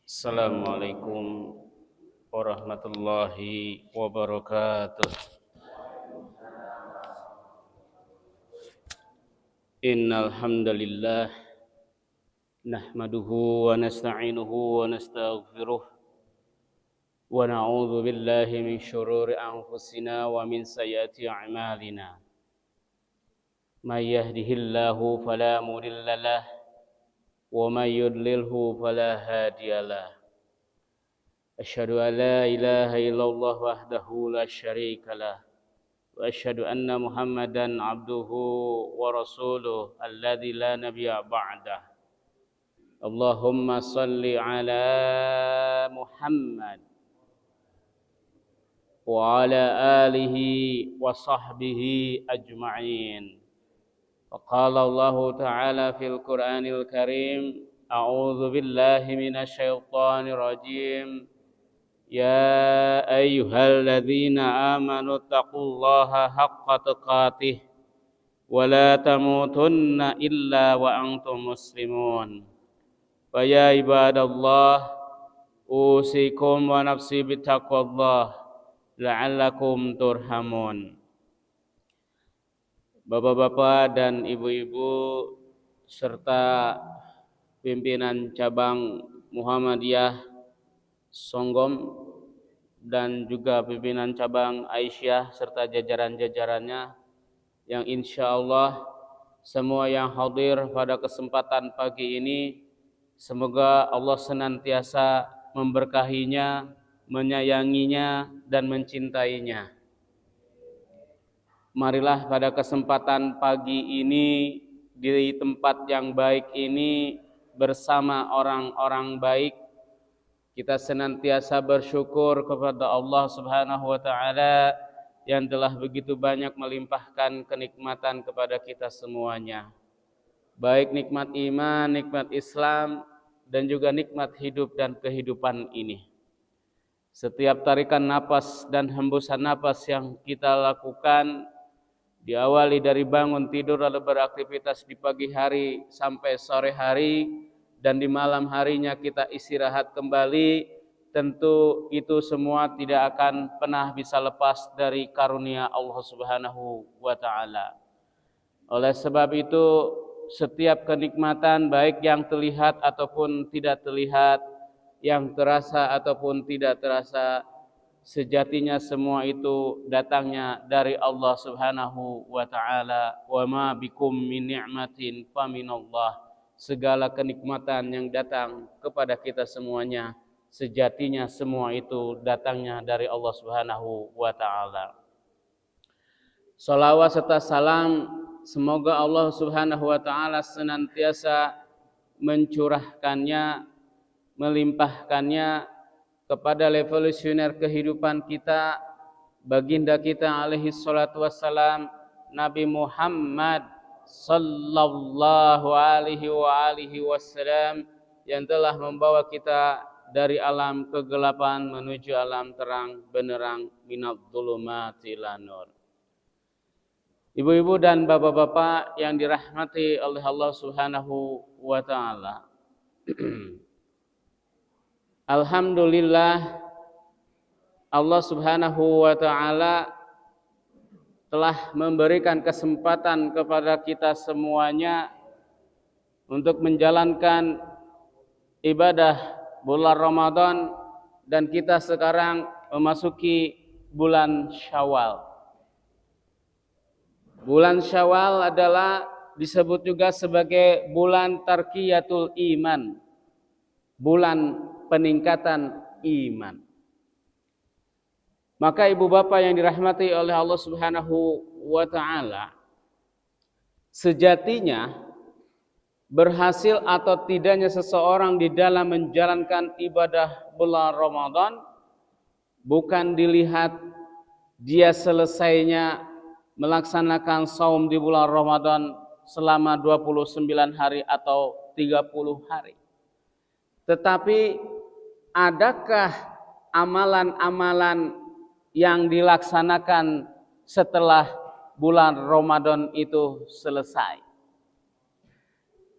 Assalamualaikum warahmatullahi wabarakatuh. Innal hamdalillah nahmaduhu wa nasta'inuhu wa nastaghfiruh wa na'udzu billahi min syururi anfusina wa min sayyiati a'malina. May yahdihillahu fala mudilla lahu wa may yudlilhu fala hadiyalah. Asyhadu an la ilaha illallah wahdahu la syarika lah wa asyhadu anna Muhammadan abduhu wa rasuluh alladzi la nabiyya ba'dah. Allahumma salli ala Muhammad wa ala alihi wa sahbihi ajma'in. Faqala Allah ta'ala fil Qur'anil Karim, a'udzu billahi minasy syaithanir rajim. Ya ayyuhalladzina amanu taqullaha haqqa tuqatih wa la tamutunna illa wa antum muslimun. Wa ya ibadallah usikum wa nafsi bittaqwallah la'allakum turhamun. Bapak-bapak dan ibu-ibu serta pimpinan cabang Muhammadiyah Songgom dan juga pimpinan cabang Aisyah serta jajaran-jajarannya yang insya Allah semua yang hadir pada kesempatan pagi ini, semoga Allah senantiasa memberkahinya, menyayanginya dan mencintainya. Marilah pada kesempatan pagi ini di tempat yang baik ini bersama orang-orang baik kita senantiasa bersyukur kepada Allah Subhanahu wa taala yang telah begitu banyak melimpahkan kenikmatan kepada kita semuanya. Baik nikmat iman, nikmat Islam dan juga nikmat hidup dan kehidupan ini. Setiap tarikan napas dan hembusan napas yang kita lakukan diawali dari bangun tidur lalu beraktivitas di pagi hari sampai sore hari dan di malam harinya kita istirahat kembali, tentu itu semua tidak akan pernah bisa lepas dari karunia Allah Subhanahu wa taala. Oleh sebab itu, setiap kenikmatan baik yang terlihat ataupun tidak terlihat, yang terasa ataupun tidak terasa, sejatinya semua itu datangnya dari Allah Subhanahu wa taala. Wa ma bikum min ni'matin faminallah. Segala kenikmatan yang datang kepada kita semuanya, sejatinya semua itu datangnya dari Allah Subhanahu wa taala. Salawat serta salam semoga Allah Subhanahu wa taala senantiasa mencurahkannya, melimpahkannya kepada revolusioner kehidupan kita, baginda kita alaihi salatu wassalam, Nabi Muhammad sallallahu alaihi wasallam yang telah membawa kita dari alam kegelapan menuju alam terang benderang minadz dzulumati ilan nur. Ibu-ibu dan bapak-bapak yang dirahmati oleh Allah Subhanahu wa taala. Alhamdulillah Allah Subhanahu wa taala telah memberikan kesempatan kepada kita semuanya untuk menjalankan ibadah bulan Ramadan dan kita sekarang memasuki bulan Syawal. Bulan Syawal adalah disebut juga sebagai bulan tarqiyatul iman, bulan peningkatan iman. Maka ibu bapak yang dirahmati oleh Allah Subhanahu wa taala, sejatinya berhasil atau tidaknya seseorang di dalam menjalankan ibadah bulan Ramadan bukan dilihat dia selesainya melaksanakan saum di bulan Ramadan selama 29 hari atau 30 hari. Tetapi adakah amalan-amalan yang dilaksanakan setelah bulan Ramadan itu selesai?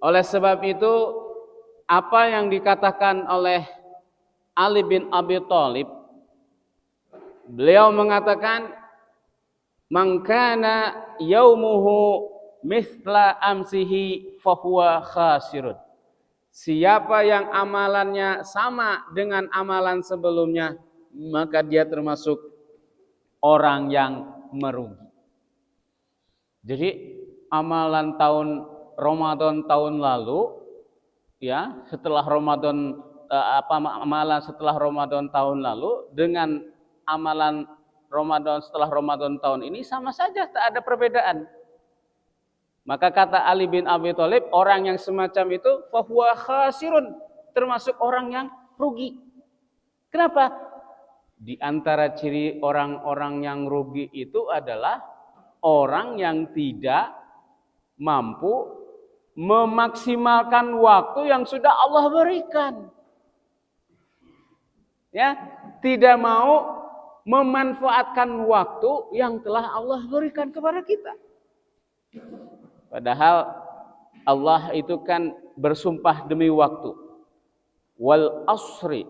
Oleh sebab itu, apa yang dikatakan oleh Ali bin Abi Thalib, beliau mengatakan, "Man kana yaumuhu mithla amsihi fahuwa khasirun." Siapa yang amalannya sama dengan amalan sebelumnya, maka dia termasuk orang yang merugi. Jadi amalan Ramadan tahun lalu, ya, setelah Ramadan amalan setelah Ramadan tahun lalu dengan amalan Ramadan setelah Ramadan tahun ini sama saja, tak ada perbedaan. Maka kata Ali bin Abi Thalib, orang yang semacam itu fahuwa khasirun, termasuk orang yang rugi. Kenapa? Di antara ciri orang-orang yang rugi itu adalah orang yang tidak mampu memaksimalkan waktu yang sudah Allah berikan. Ya, tidak mau memanfaatkan waktu yang telah Allah berikan kepada kita. Padahal Allah itu kan bersumpah demi waktu. Wal asri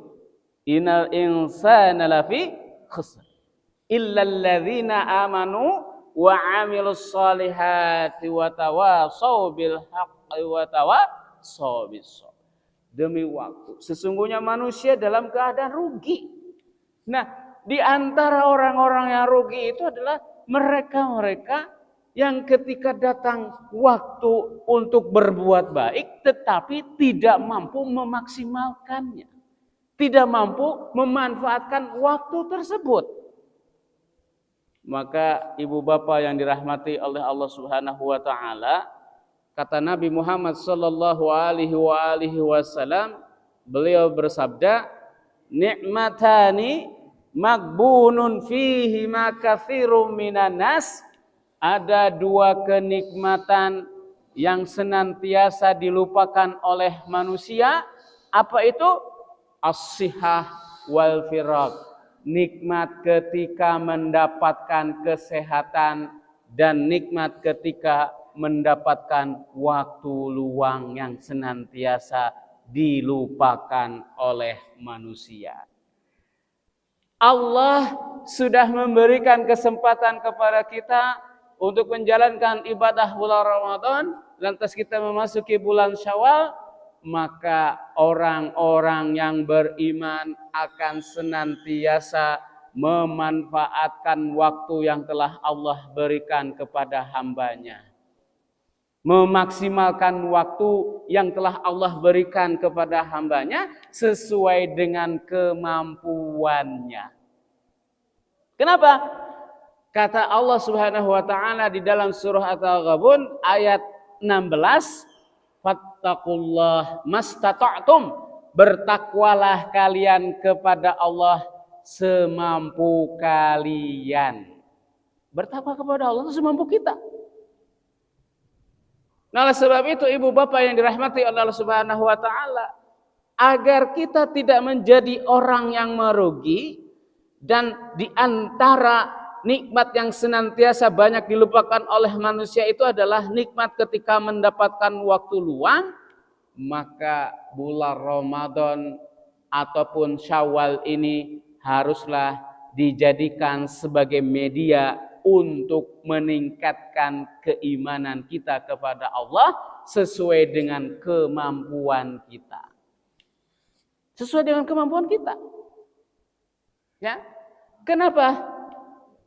innal insana lafi khusr illa alladzina amanu wa 'amilus solihati wa tawasaw bil haqqi wa tawasaw bis sabr. Demi waktu, sesungguhnya manusia dalam keadaan rugi. Nah, di antara orang-orang yang rugi itu adalah mereka-mereka yang ketika datang waktu untuk berbuat baik tetapi tidak mampu memaksimalkannya, tidak mampu memanfaatkan waktu tersebut. Maka ibu bapak yang dirahmati oleh Allah Subhanahu wa taala, kata Nabi Muhammad sallallahu alaihi wasallam, beliau bersabda, "Ni'matani magbunun fihi ma katsirun minan nas." Ada dua kenikmatan yang senantiasa dilupakan oleh manusia. Apa itu? As-sihah wal firaq. Nikmat ketika mendapatkan kesehatan dan nikmat ketika mendapatkan waktu luang yang senantiasa dilupakan oleh manusia. Allah sudah memberikan kesempatan kepada kita untuk menjalankan ibadah bulan Ramadan, lantas kita memasuki bulan Syawal, maka orang-orang yang beriman akan senantiasa memanfaatkan waktu yang telah Allah berikan kepada hambanya. Memaksimalkan waktu yang telah Allah berikan kepada hambanya sesuai dengan kemampuannya. Kenapa? Kata Allah Subhanahu wa taala di dalam surah At-Taghabun ayat 16, "Fattaqullah mastata'tum." Bertakwalah kalian kepada Allah semampu kalian. Bertakwa kepada Allah itu semampu kita. Nah, oleh sebab itu ibu bapak yang dirahmati oleh Allah Subhanahu wa taala, agar kita tidak menjadi orang yang merugi dan di antara nikmat yang senantiasa banyak dilupakan oleh manusia itu adalah nikmat ketika mendapatkan waktu luang, maka bulan Ramadan ataupun Syawal ini haruslah dijadikan sebagai media untuk meningkatkan keimanan kita kepada Allah sesuai dengan kemampuan kita. Sesuai dengan kemampuan kita. Ya. Kenapa?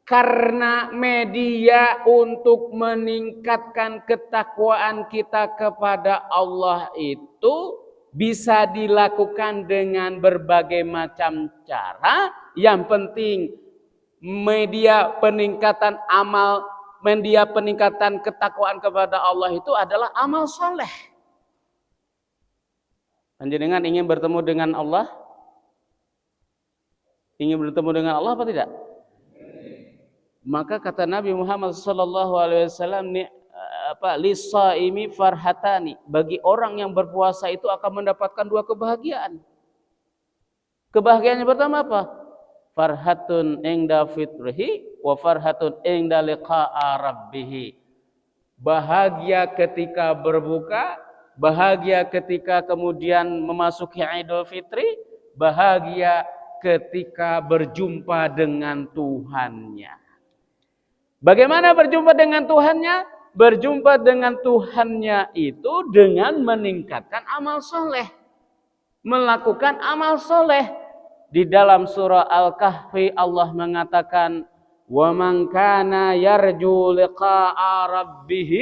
Karena media untuk meningkatkan ketakwaan kita kepada Allah itu bisa dilakukan dengan berbagai macam cara. Yang penting media peningkatan amal, media peningkatan ketakwaan kepada Allah itu adalah amal soleh. Panjenengan ingin bertemu dengan Allah? Ingin bertemu dengan Allah apa tidak? Maka kata Nabi Muhammad sallallahu alaihi wasallam, "Lis-shaimi farhatani." Bagi orang yang berpuasa itu akan mendapatkan dua kebahagiaan. Kebahagiaan yang pertama apa? Farhatun inda fitrihi wa farhatun inda liqa'a rabbih. Bahagia ketika berbuka, bahagia ketika kemudian memasuki Idul Fitri, bahagia ketika berjumpa dengan Tuhannya. Bagaimana berjumpa dengan Tuhannya? Berjumpa dengan Tuhannya itu dengan meningkatkan amal soleh. Melakukan amal soleh. Di dalam surah Al-Kahfi Allah mengatakan, وَمَنْ كَانَ يَرْجُو لِقَاءَ رَبِّهِ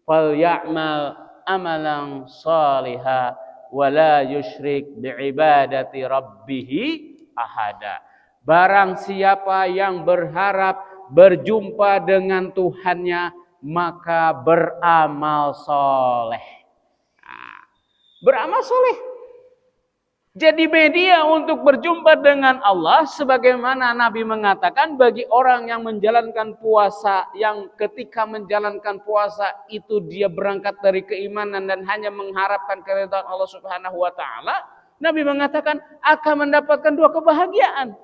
فَلْيَعْمَلْ عَمَلًا صَالِحًا وَلَا يُشْرِكْ بِعِبَادَةِ رَبِّهِ أَحَدًا. Barang siapa yang berharap berjumpa dengan Tuhannya, maka beramal soleh. Beramal soleh. Jadi media untuk berjumpa dengan Allah, sebagaimana Nabi mengatakan, bagi orang yang menjalankan puasa, yang ketika menjalankan puasa itu dia berangkat dari keimanan dan hanya mengharapkan keridhaan Allah Subhanahu wa taala, Nabi mengatakan akan mendapatkan dua kebahagiaan.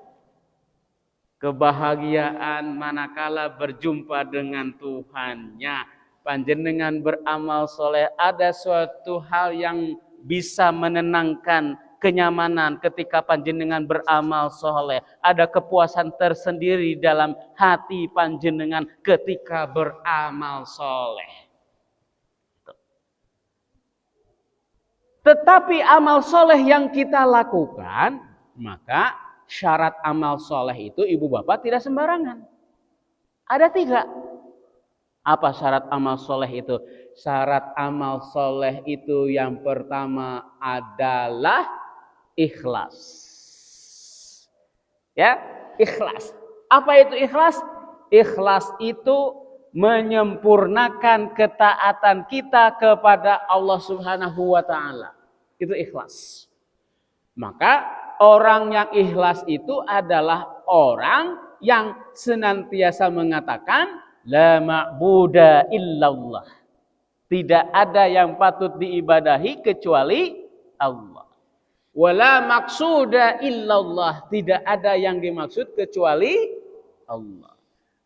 Kebahagiaan manakala berjumpa dengan Tuhannya. Panjenengan beramal soleh, ada suatu hal yang bisa menenangkan kenyamanan ketika panjenengan beramal soleh. Ada kepuasan tersendiri dalam hati panjenengan ketika beramal soleh. Tetapi amal soleh yang kita lakukan, maka syarat amal soleh itu ibu bapak tidak sembarangan. Ada 3. Apa syarat amal soleh itu? Syarat amal soleh itu yang pertama adalah ikhlas. Ya, ikhlas. Apa itu ikhlas? Ikhlas itu menyempurnakan ketaatan kita kepada Allah Subhanahu wa taala. Itu ikhlas. Maka orang yang ikhlas itu adalah orang yang senantiasa mengatakan la ma'buda illallah. Tidak ada yang patut diibadahi kecuali Allah. Wala maqsuda illallah. Tidak ada yang dimaksud kecuali Allah.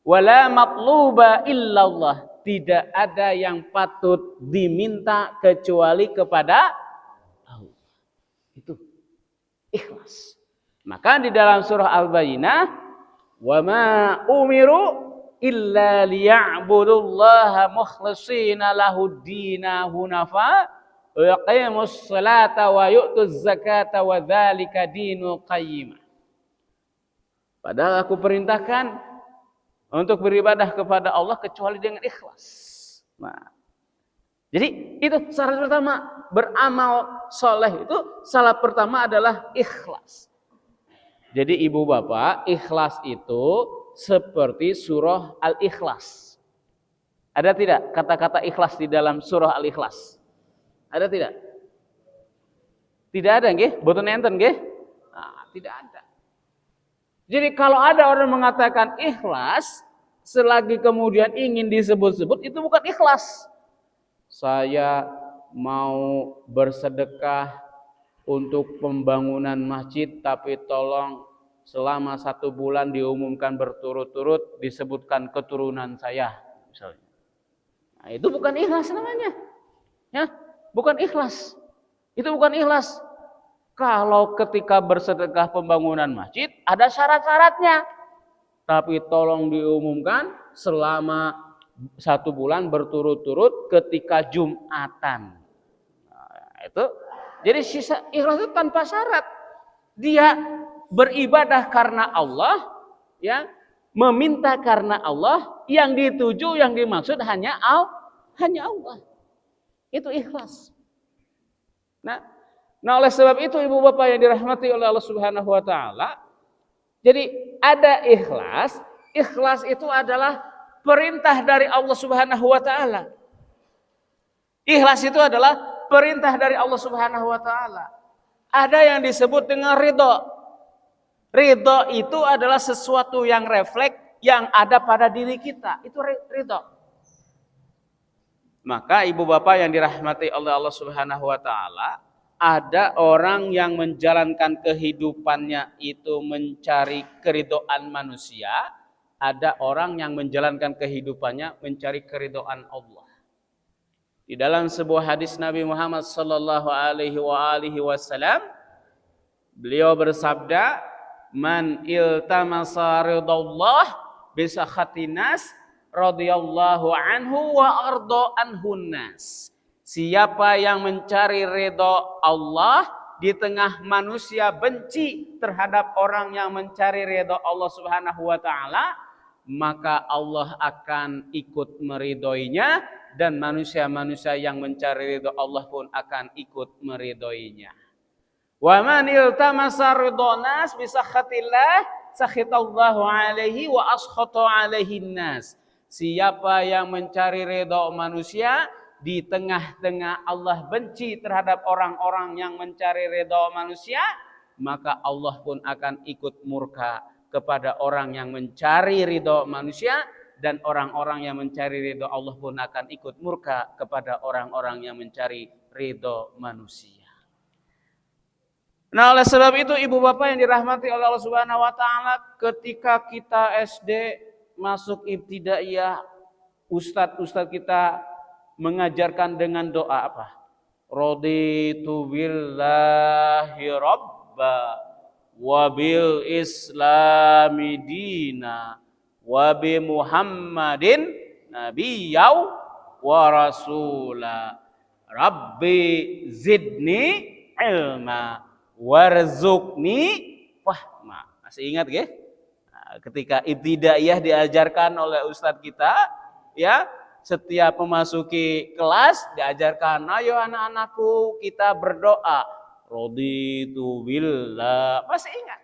Wala matluba illallah. Tidak ada yang patut diminta kecuali kepada Allah. Itu ikhlas. Maka di dalam surah Al-Bayyinah, wa ma umiru illa liya'budullaha mukhlishina lahud-dina hunafa wa yaqimus salata wa yu'tuz zakata wa dzalika dinul qayyimah. Padahal aku perintahkan untuk beribadah kepada Allah kecuali dengan ikhlas. Nah, jadi itu syarat pertama, beramal soleh itu syarat pertama adalah ikhlas. Jadi ibu bapak, ikhlas itu seperti surah Al-Ikhlas. Ada tidak kata-kata ikhlas di dalam surah Al-Ikhlas? Ada tidak? Tidak ada nggih? Boten enten nggih? Nah, tidak ada. Jadi kalau ada orang mengatakan ikhlas, selagi kemudian ingin disebut-sebut, itu bukan ikhlas. Saya mau bersedekah untuk pembangunan masjid, tapi tolong selama 1 bulan diumumkan berturut-turut disebutkan keturunan saya, misalnya. Nah, itu bukan ikhlas namanya. Ya, bukan ikhlas. Itu bukan ikhlas. Kalau ketika bersedekah pembangunan masjid ada syarat-syaratnya. Tapi tolong diumumkan selama 1 bulan berturut-turut ketika Jumatan. Nah, itu jadi sisa ikhlas itu tanpa syarat. Dia beribadah karena Allah, ya, meminta karena Allah, yang dituju, yang dimaksud hanya Allah. Itu ikhlas. Nah, oleh sebab itu ibu bapak yang dirahmati oleh Allah Subhanahu wa taala, jadi ada ikhlas. Ikhlas itu adalah perintah dari Allah Subhanahu wa taala. Ikhlas itu adalah perintah dari Allah Subhanahu wa taala. Ada yang disebut dengan ridho. Ridho itu adalah sesuatu yang refleks yang ada pada diri kita. Itu ridho. Maka ibu bapak yang dirahmati oleh Allah Subhanahu wa taala, ada orang yang menjalankan kehidupannya itu mencari keridhaan manusia, ada orang yang menjalankan kehidupannya mencari keridhaan Allah. Di dalam sebuah hadis Nabi Muhammad sallallahu alaihi wasallam, Beliau bersabda, "Man iltamasa ridallah bisakhatin nas radhiyallahu anhu wa arda anhun nas." Siapa yang mencari ridha Allah di tengah manusia benci terhadap orang yang mencari ridha Allah Subhanahu wa taala, maka Allah akan ikut meridhoinya dan manusia-manusia yang mencari ridha Allah pun akan ikut meridhoinya. Wa man iltamasa ridha nas bi sakhatillah sakhitallahu alaihi wa askhata alaihi nas. Siapa yang mencari ridha manusia di tengah-tengah Allah benci terhadap orang-orang yang mencari ridha manusia, maka Allah pun akan ikut murka kepada orang yang mencari ridha manusia, dan orang-orang yang mencari ridha Allah pun akan ikut murka kepada orang-orang yang mencari ridha manusia. Nah, oleh sebab itu ibu bapak yang dirahmati oleh Allah Subhanahu wa taala, ketika kita SD masuk ibtidaiyah, ustadz kita mengajarkan dengan doa apa? Raditu billahi rabba wa bil islami dina wa bi Muhammadin nabiyyaw wa rasula. Rabbi zidni ilma warzuqni fahma. Masih ingat ya? Nah, ketika ibtidaiyah diajarkan oleh ustadz kita, ya, setiap memasuki kelas diajarkan, ayo anak-anakku kita berdoa. Raditu billah. Masih ingat?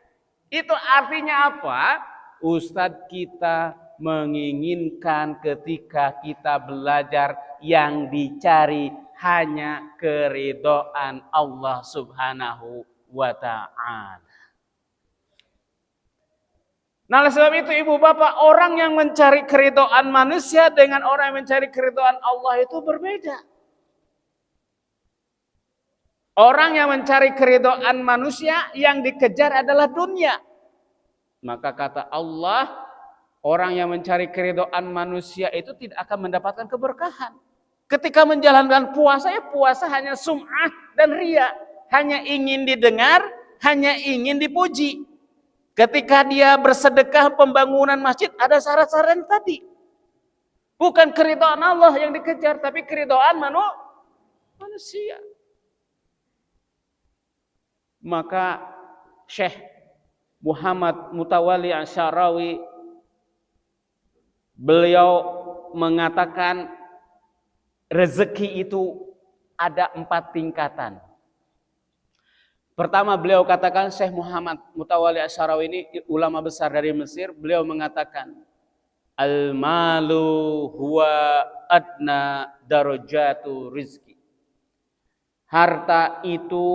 Itu artinya apa? Ustadz kita menginginkan ketika kita belajar yang dicari hanya keridhaan Allah Subhanahu wa ta'ala. Nah, oleh sebab itu ibu bapak, orang yang mencari keridhaan manusia dengan orang yang mencari keridhaan Allah itu berbeda. Orang yang mencari keridhaan manusia yang dikejar adalah dunia. Maka kata Allah, orang yang mencari keridhaan manusia itu tidak akan mendapatkan keberkahan. Ketika menjalankan puasa, ya puasa hanya sum'ah dan riya. Hanya ingin didengar, hanya ingin dipuji. Ketika dia bersedekah pembangunan masjid, ada syarat-syarat tadi. Bukan keridhaan Allah yang dikejar, tapi keridhaan manusia. Maka Syekh Muhammad Mutawalli Asy'arawi, beliau mengatakan rezeki itu ada 4 tingkatan. Pertama, beliau katakan, Syekh Muhammad Mutawalli Asy'arawi ini ulama besar dari Mesir, beliau mengatakan al-malu huwa adna darajatu rizki. Harta itu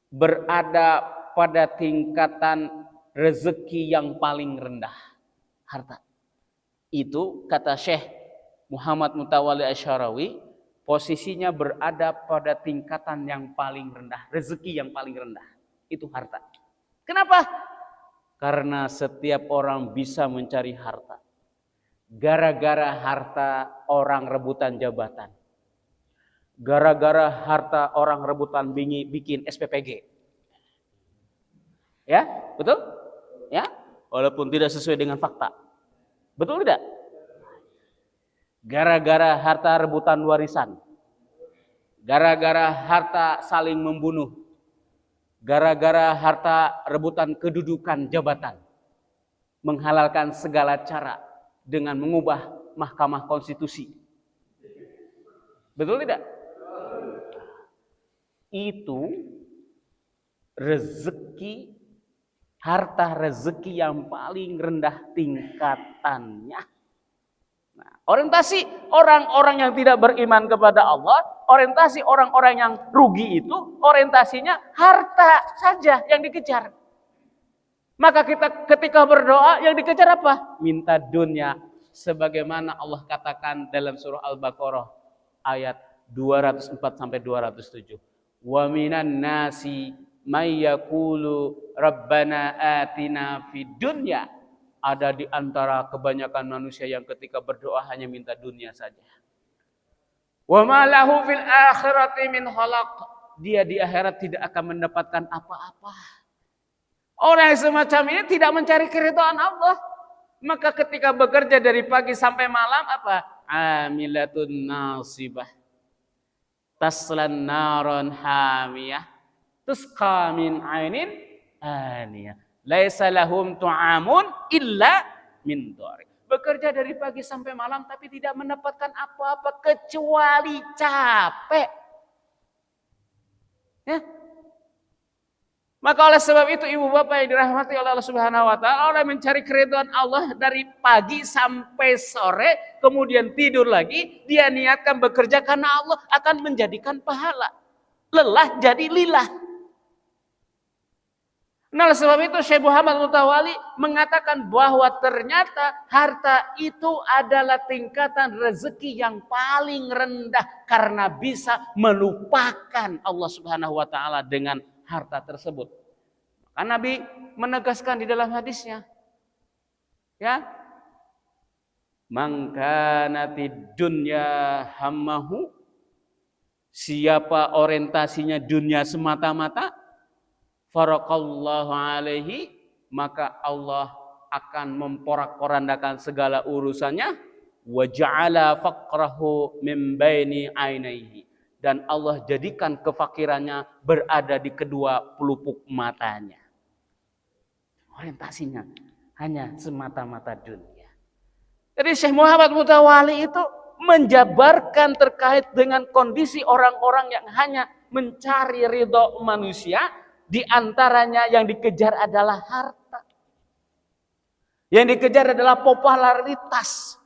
berada pada tingkatan rezeki yang paling rendah. Harta itu, kata Syekh Muhammad Mutawalli Asy'arawi, posisinya berada pada tingkatan yang paling rendah, rezeki yang paling rendah. Itu harta. Kenapa? Karena setiap orang bisa mencari harta. Gara-gara harta orang rebutan jabatan. Gara-gara harta orang rebutan bikin SPPG. Ya, betul? Ya, walaupun tidak sesuai dengan fakta. Betul tidak? Gara-gara harta rebutan warisan, gara-gara harta saling membunuh, gara-gara harta rebutan kedudukan jabatan, menghalalkan segala cara dengan mengubah Mahkamah Konstitusi. Betul tidak? Itu rezeki, harta rezeki yang paling rendah tingkatannya. Nah, orientasi orang-orang yang tidak beriman kepada Allah, orientasi orang-orang yang rugi itu, orientasinya harta saja yang dikejar. Maka kita ketika berdoa yang dikejar apa? Minta dunia. Sebagaimana Allah katakan dalam surah Al-Baqarah ayat 204 sampai 207. Wa minan nasi may yaqulu rabbana atina fid dunya. Ada di antara kebanyakan manusia yang ketika berdoa hanya minta dunia saja. Wa ma lahu fil akhirati min khalaq. dia di akhirat tidak akan mendapatkan apa-apa. Orang yang semacam ini tidak mencari keridhaan Allah. Maka ketika bekerja dari pagi sampai malam apa? Amilatun nasibah. Taslan naron hamiyah. Tusqa min ainin aniyah. Laisa lahum tu'amun illa min dhari. Bekerja dari pagi sampai malam tapi tidak mendapatkan apa-apa kecuali capek. Ya. Maka oleh sebab itu ibu bapak yang dirahmati oleh Allah Subhanahu wa taala, orang mencari keridhaan Allah dari pagi sampai sore, kemudian tidur lagi, dia niatkan bekerja karena Allah akan menjadikan pahala. Lelah jadi lillah. Nah, oleh sebab itu Syekh Muhammad Mutawali mengatakan bahwa ternyata harta itu adalah tingkatan rezeki yang paling rendah karena bisa melupakan Allah Subhanahu wa taala dengan harta tersebut. Kan Nabi menegaskan di dalam hadisnya, ya, man kanatid dunya hammahu, siapa orientasinya dunia semata-mata, faraqallahu alaihi, maka Allah akan memporak-porandakan segala urusannya, wa ja'ala faqrahu min baini ainaihi, dan Allah jadikan kefakirannya berada di kedua pelupuk matanya. Orientasinya hanya semata-mata dunia. Jadi Syekh Muhammad Mutawali itu menjabarkan terkait dengan kondisi orang-orang yang hanya mencari ridho manusia, di antaranya yang dikejar adalah harta. Yang dikejar adalah popularitas.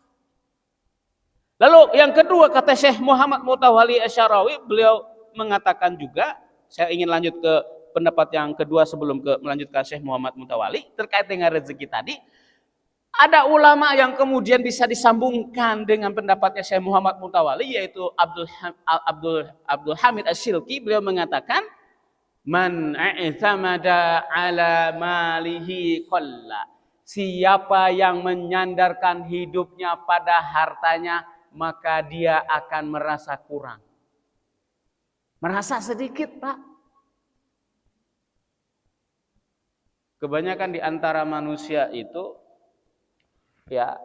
Lalu yang kedua kata Syekh Muhammad Mutawali Asy'arawi, beliau mengatakan juga, saya ingin lanjut ke pendapat yang kedua sebelum melanjutkan Syekh Muhammad Mutawali terkait dengan rezeki tadi. Ada ulama yang kemudian bisa disambungkan dengan pendapatnya Syekh Muhammad Mutawali, yaitu Abdul Hamid Asy-Syilqi. Beliau mengatakan, man i'tamada ala malihi qalla, siapa yang menyandarkan hidupnya pada hartanya, maka dia akan merasa kurang. Merasa sedikit, Pak. Kebanyakan di antara manusia itu, ya,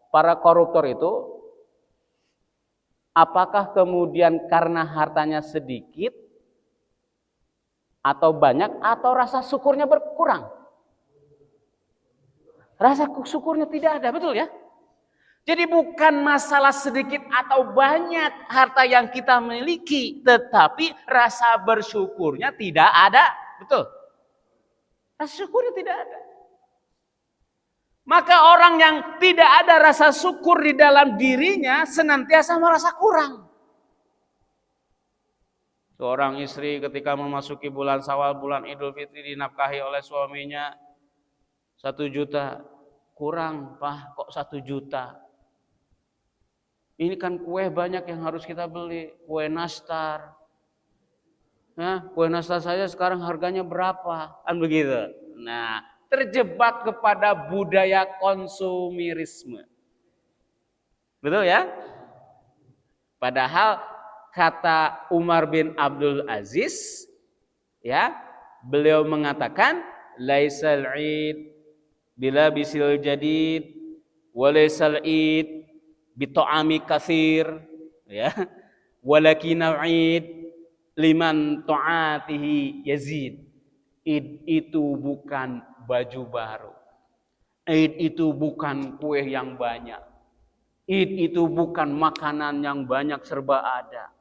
para koruptor itu, apakah kemudian karena hartanya sedikit atau banyak, atau rasa syukurnya berkurang? Rasa syukurnya tidak ada, betul ya? Jadi bukan masalah sedikit atau banyak harta yang kita miliki, tetapi rasa bersyukurnya tidak ada, betul? Rasa syukurnya tidak ada. Maka orang yang tidak ada rasa syukur di dalam dirinya senantiasa merasa kurang. Seorang istri ketika memasuki bulan Syawal, bulan Idul Fitri, dinafkahi oleh suaminya 1 juta. Kurang, Pak, kok 1 juta? Ini kan kue banyak yang harus kita beli, kue nastar. Nah, kue nastar saja sekarang harganya berapa? Kan begitu. Nah, terjebak kepada budaya konsumerisme. Betul ya? Padahal kata Umar bin Abdul Aziz, ya, beliau mengatakan, laisal id bila bisil jadid, walaisal id bito'ami kathir, ya, walakinal id liman ta'atihi yazid. Id itu bukan baju baru. Id itu bukan kue yang banyak. Id itu bukan makanan yang banyak serba ada.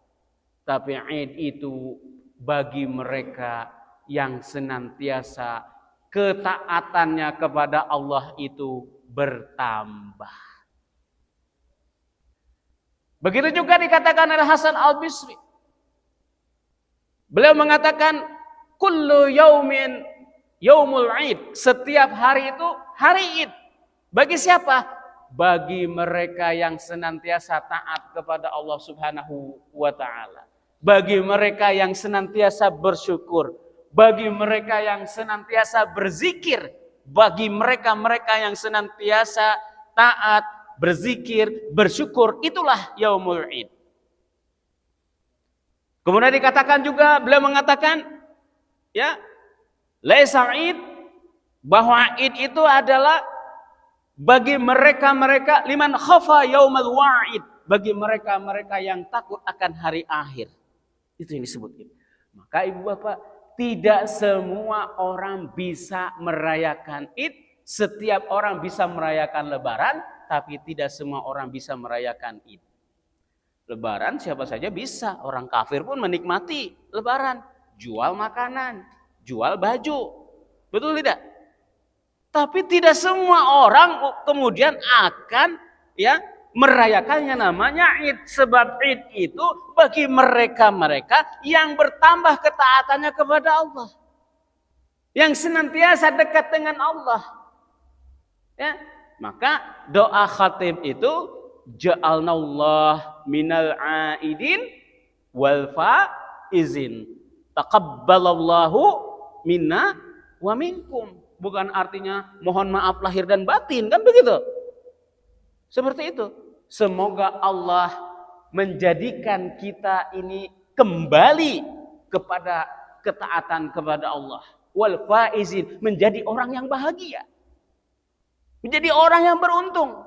Tapi Id itu bagi mereka yang senantiasa ketaatannya kepada Allah itu bertambah. Begitu juga dikatakan oleh Hasan Al-Bisri. Beliau mengatakan, kullu yaumin yaumul Id. Setiap hari itu hari Id. Bagi siapa? Bagi mereka yang senantiasa taat kepada Allah Subhanahu wa taala. Bagi mereka yang senantiasa bersyukur. Bagi mereka yang senantiasa berzikir. Bagi mereka-mereka yang senantiasa taat, berzikir, bersyukur, itulah yaumul Id. Kemudian dikatakan juga, beliau mengatakan, ya, laisa id, bahwa id itu adalah bagi mereka-mereka liman khafa yaumal wa'id, bagi mereka-mereka yang takut akan hari akhir. Itu yang disebut id. Maka ibu bapak, tidak semua orang bisa merayakan id. Setiap orang bisa merayakan lebaran, tapi tidak semua orang bisa merayakan id. Lebaran siapa saja bisa, orang kafir pun menikmati lebaran, jual makanan, jual baju, betul tidak? Tapi tidak semua orang kemudian akan ya merayakannya namanya Id, sebab Id itu bagi mereka-mereka yang bertambah ketaatannya kepada Allah, yang senantiasa dekat dengan Allah. Ya, maka doa khatib itu ja'alnallah minal aidin wal faizin. Taqabbalallahu minna wa minkum. Bukan artinya mohon maaf lahir dan batin, kan begitu? Seperti itu. Semoga Allah menjadikan kita ini kembali kepada ketaatan kepada Allah. Wal faizin, menjadi orang yang bahagia. Menjadi orang yang beruntung.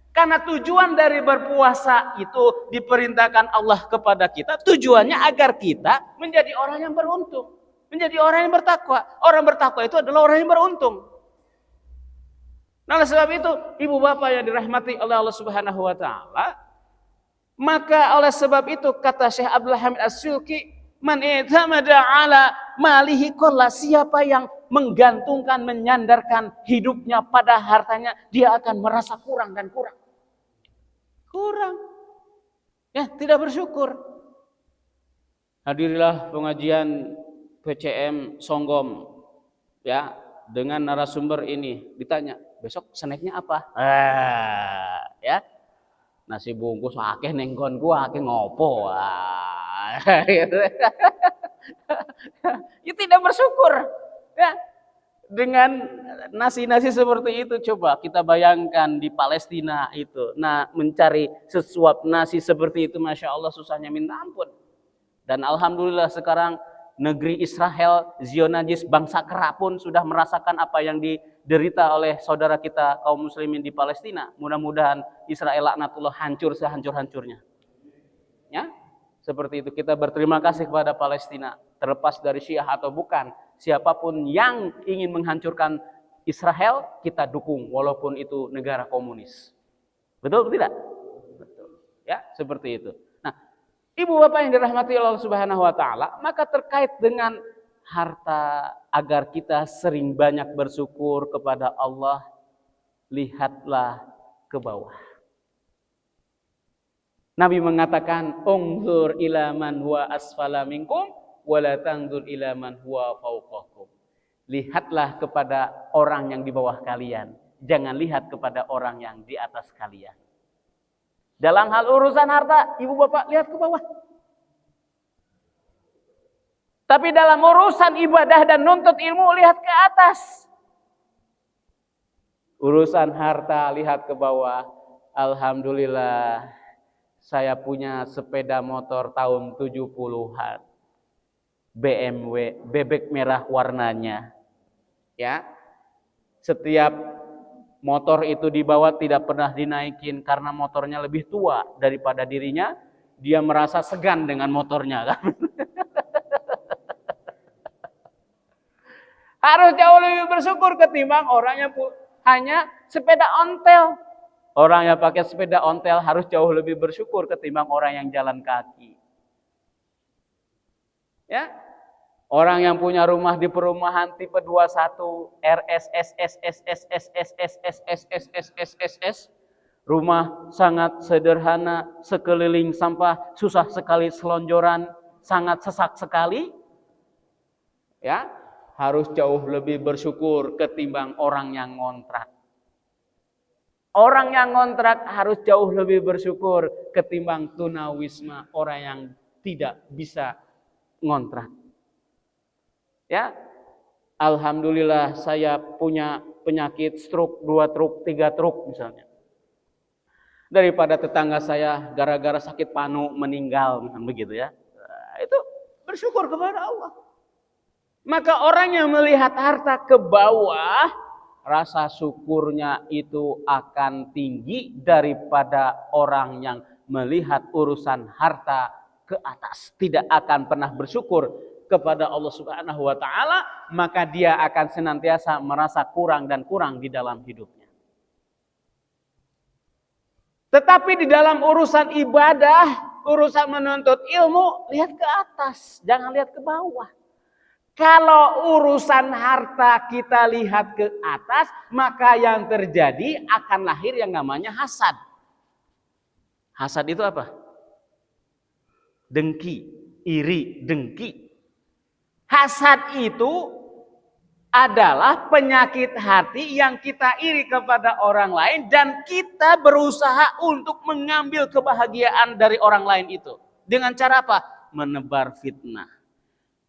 Karena tujuan dari berpuasa itu diperintahkan Allah kepada kita, tujuannya agar kita menjadi orang yang beruntung, menjadi orang yang bertakwa. Orang bertakwa itu adalah orang yang beruntung. Nah, oleh sebab itu, ibu bapak yang dirahmati oleh Allah Subhanahu wa taala, maka oleh sebab itu kata Syekh Abdul Hamid As-Sulki, man i'tamada ala malihi qalla, siapa yang menggantungkan, menyandarkan hidupnya pada hartanya, dia akan merasa kurang dan kurang. Kurang. Ya, tidak bersyukur. Hadirilah pengajian PCM Songgom ya, dengan narasumber ini. Ditanya, besok snacknya apa? Ya. Nasi bungkus akeh nenggon gua akeh ngopo. Ya, tidak bersyukur. Ya. Dengan nasi-nasi seperti itu, coba kita bayangkan di Palestina itu. Nah, mencari sesuap nasi seperti itu, Masya Allah susahnya minta ampun. Dan Alhamdulillah sekarang negeri Israel, Zionis, bangsa kera pun sudah merasakan apa yang diderita oleh saudara kita kaum muslimin di Palestina. Mudah-mudahan Israel laknatullah hancur sehancur-hancurnya. Ya, seperti itu. Kita berterima kasih kepada Palestina, terlepas dari Syiah atau bukan. Siapapun yang ingin menghancurkan Israel, kita dukung walaupun itu negara komunis. Betul atau tidak? Betul. Ya, seperti itu. Nah, ibu bapak yang dirahmati Allah Subhanahu wa taala, maka terkait dengan harta, agar kita sering banyak bersyukur kepada Allah, lihatlah ke bawah. Nabi mengatakan, "Unzur ila man huwa asfala minkum wala tanzur ila man huwa fawqakum." Lihatlah kepada orang yang di bawah kalian, jangan lihat kepada orang yang di atas kalian. Dalam hal urusan harta, ibu bapak lihat ke bawah. Tapi dalam urusan ibadah dan nuntut ilmu, lihat ke atas. Urusan harta, lihat ke bawah. Alhamdulillah, saya punya sepeda motor tahun 70-an. BMW, bebek merah warnanya. Ya. Setiap motor itu dibawa tidak pernah dinaikin karena motornya lebih tua daripada dirinya. Dia merasa segan dengan motornya kan. Harus jauh lebih bersyukur ketimbang orang yang hanya sepeda ontel. Orang yang pakai sepeda ontel harus jauh lebih bersyukur ketimbang orang yang jalan kaki. Ya. Orang yang punya rumah di perumahan tipe 21 RSSSSSSSSSSSSSSS, rumah sangat sederhana, sekeliling sampah, susah sekali selonjoran, sangat sesak sekali. Ya, harus jauh lebih bersyukur ketimbang orang yang ngontrak. Orang yang ngontrak harus jauh lebih bersyukur ketimbang tunawisma, orang yang tidak bisa ngontrak. Ya, alhamdulillah saya punya penyakit stroke 2 truk, 3 truk misalnya. Daripada tetangga saya gara-gara sakit panu meninggal, begitu ya. itu bersyukur kepada Allah. Maka orang yang melihat harta ke bawah, rasa syukurnya itu akan tinggi daripada orang yang melihat urusan harta ke atas. Tidak akan pernah bersyukur kepada Allah Subhanahu wa taala, maka dia akan senantiasa merasa kurang dan kurang di dalam hidupnya. Tetapi di dalam urusan ibadah, urusan menuntut ilmu, lihat ke atas, jangan lihat ke bawah. Kalau urusan harta kita lihat ke atas, maka yang terjadi akan lahir yang namanya hasad. Hasad itu apa? Dengki, iri, dengki. Hasad itu adalah penyakit hati yang kita iri kepada orang lain dan kita berusaha untuk mengambil kebahagiaan dari orang lain itu. Dengan cara apa? Menebar fitnah.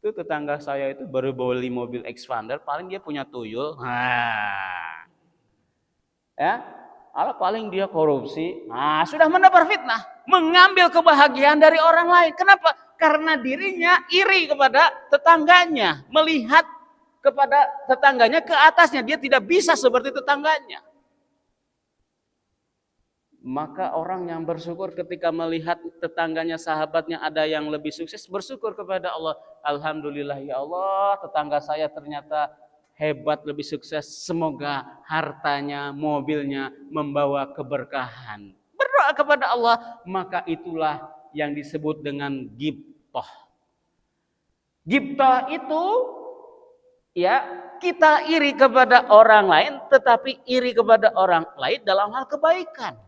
Itu tetangga saya itu baru beli mobil Xpander, paling dia punya tuyul. Ya, kalau paling dia korupsi. Sudah menebar fitnah, mengambil kebahagiaan dari orang lain. Kenapa? Karena dirinya iri kepada tetangganya, melihat kepada tetangganya ke atasnya, dia tidak bisa seperti tetangganya. Maka orang yang bersyukur ketika melihat tetangganya, sahabatnya ada yang lebih sukses, bersyukur kepada Allah. Alhamdulillah ya Allah, tetangga saya ternyata hebat, lebih sukses. Semoga hartanya, mobilnya membawa keberkahan. Berdoa kepada Allah, maka itulah yang disebut dengan ghibthah. Ghibthah itu ya, kita iri kepada orang lain, tetapi iri kepada orang lain dalam hal kebaikan.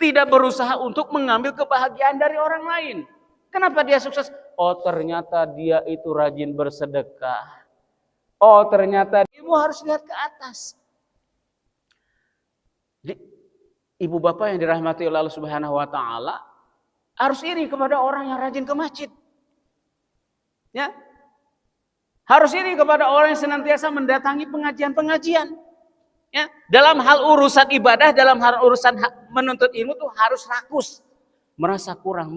Tidak berusaha untuk mengambil kebahagiaan dari orang lain. Kenapa dia sukses? Oh, ternyata dia itu rajin bersedekah. Oh, ternyata ibu harus lihat ke atas. Ibu bapak yang dirahmati oleh Allah Subhanahu wa taala harus iri kepada orang yang rajin ke masjid. Ya. Harus iri kepada orang yang senantiasa mendatangi pengajian-pengajian. Ya, dalam hal urusan ibadah, dalam hal urusan menuntut ilmu tuh harus rakus, merasa kurang.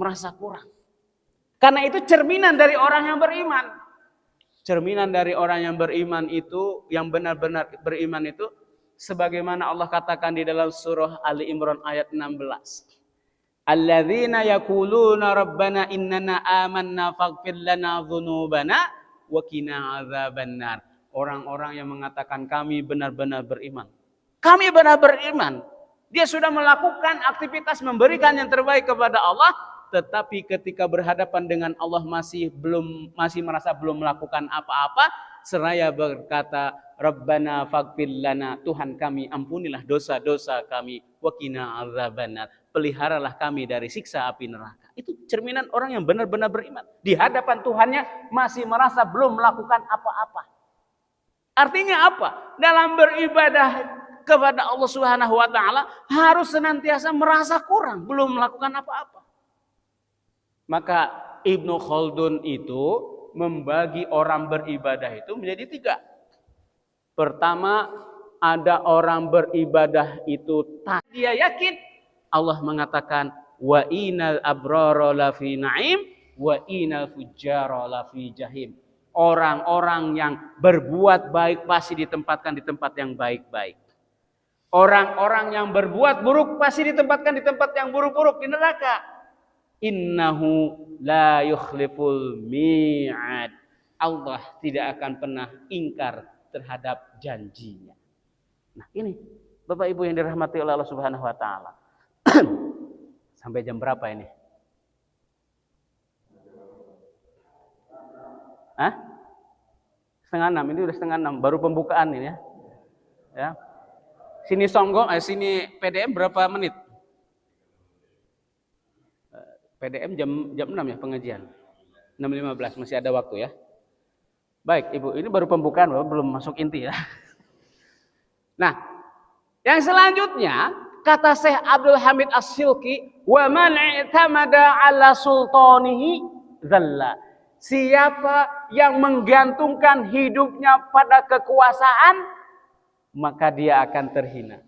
Karena itu cerminan dari orang yang beriman. Cerminan dari orang yang beriman itu, yang benar-benar beriman itu, sebagaimana Allah katakan di dalam surah Ali Imran ayat 16. Alladzina yaquluna rabbana innana amanna faghfir lana dzunubana wa qina adzabannar. Orang-orang yang mengatakan kami benar-benar beriman. Kami benar beriman. Dia sudah melakukan aktivitas memberikan yang terbaik kepada Allah, tetapi ketika berhadapan dengan Allah masih merasa belum melakukan apa-apa, seraya berkata, Rabbana faghfir lana, Tuhan kami ampunilah dosa-dosa kami, wa qina adzabannar, peliharalah kami dari siksa api neraka. Itu cerminan orang yang benar-benar beriman. Di hadapan Tuhannya masih merasa belum melakukan apa-apa. Artinya apa? Dalam beribadah kepada Allah Subhanahu wa taala harus senantiasa merasa kurang, belum melakukan apa-apa. Maka Ibnu Khaldun itu membagi orang beribadah itu menjadi 3. Pertama, ada orang beribadah itu dia yakin Allah mengatakan wa inal abrara lafi na'im wa inal fujjara lafi jahim. Orang-orang yang berbuat baik pasti ditempatkan di tempat yang baik-baik. Orang-orang yang berbuat buruk pasti ditempatkan di tempat yang buruk-buruk, di neraka. Innahu la yukhliful mi'ad. Allah tidak akan pernah ingkar terhadap janjinya. Nah ini Bapak Ibu yang dirahmati oleh Allah Subhanahu wa taala. Sampai jam berapa ini? Hah? 5:30, ini udah 5:30, baru pembukaan ini ya. Ya. Sini Songgong, sini PDM berapa menit? PDM jam 6 ya pengajian. 6.15 masih ada waktu ya. Baik, Ibu, ini baru pembukaan, belum masuk inti ya. Nah, yang selanjutnya kata Syekh Abdul Hamid As-Silki, wa man i'tamada 'ala sultanihi zalla. Siapa yang menggantungkan hidupnya pada kekuasaan, maka dia akan terhina.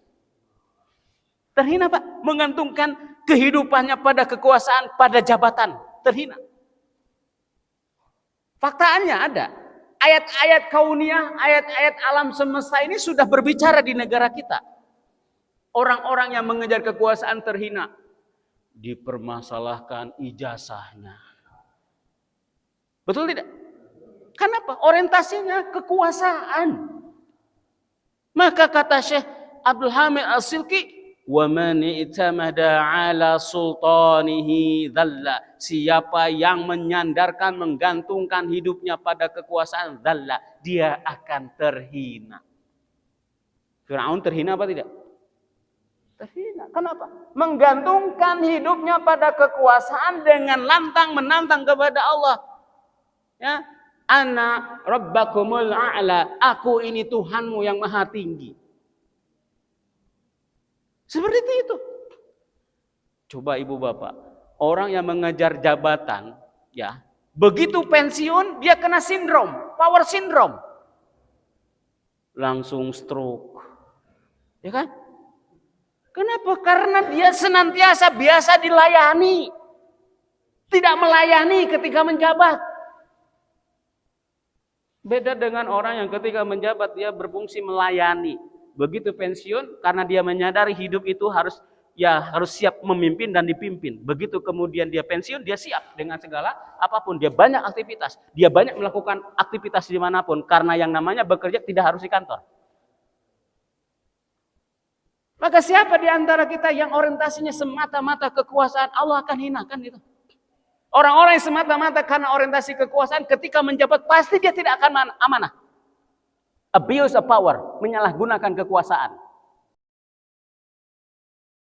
Terhina Pak, menggantungkan kehidupannya pada kekuasaan, pada jabatan, terhina. Faktaannya ada. Ayat-ayat kauniyah, ayat-ayat alam semesta ini sudah berbicara di negara kita. Orang-orang yang mengejar kekuasaan terhina, dipermasalahkan ijazahnya. Betul tidak? Kenapa? Orientasinya kekuasaan. Maka kata Syekh Abdul Hamid As-Silki, "Wa man i'tamada 'ala sultanihi dhalla." Siapa yang menyandarkan, menggantungkan hidupnya pada kekuasaan, dhalla, dia akan terhina. Firaun terhina apa tidak? Terhina. Kenapa? Menggantungkan hidupnya pada kekuasaan dengan lantang menantang kepada Allah. Ya, ana rabbakumul a'la, aku ini Tuhanmu yang maha tinggi. Seperti itu. Coba ibu bapak, orang yang mengejar jabatan, ya, begitu pensiun dia kena sindrom, power syndrome, langsung stroke, ya kan? Kenapa? Karena dia senantiasa biasa dilayani, tidak melayani ketika menjabat. Beda dengan orang yang ketika menjabat dia berfungsi melayani. Begitu pensiun karena dia menyadari hidup itu harus siap memimpin dan dipimpin. Begitu kemudian dia pensiun, dia siap dengan segala apapun. Dia banyak aktivitas, dia banyak melakukan aktivitas dimanapun karena yang namanya bekerja tidak harus di kantor. Maka siapa di antara kita yang orientasinya semata-mata kekuasaan, Allah akan hinakan itu. Orang-orang yang semata-mata karena orientasi kekuasaan ketika menjabat pasti dia tidak akan amanah. Abuse of power, menyalahgunakan kekuasaan.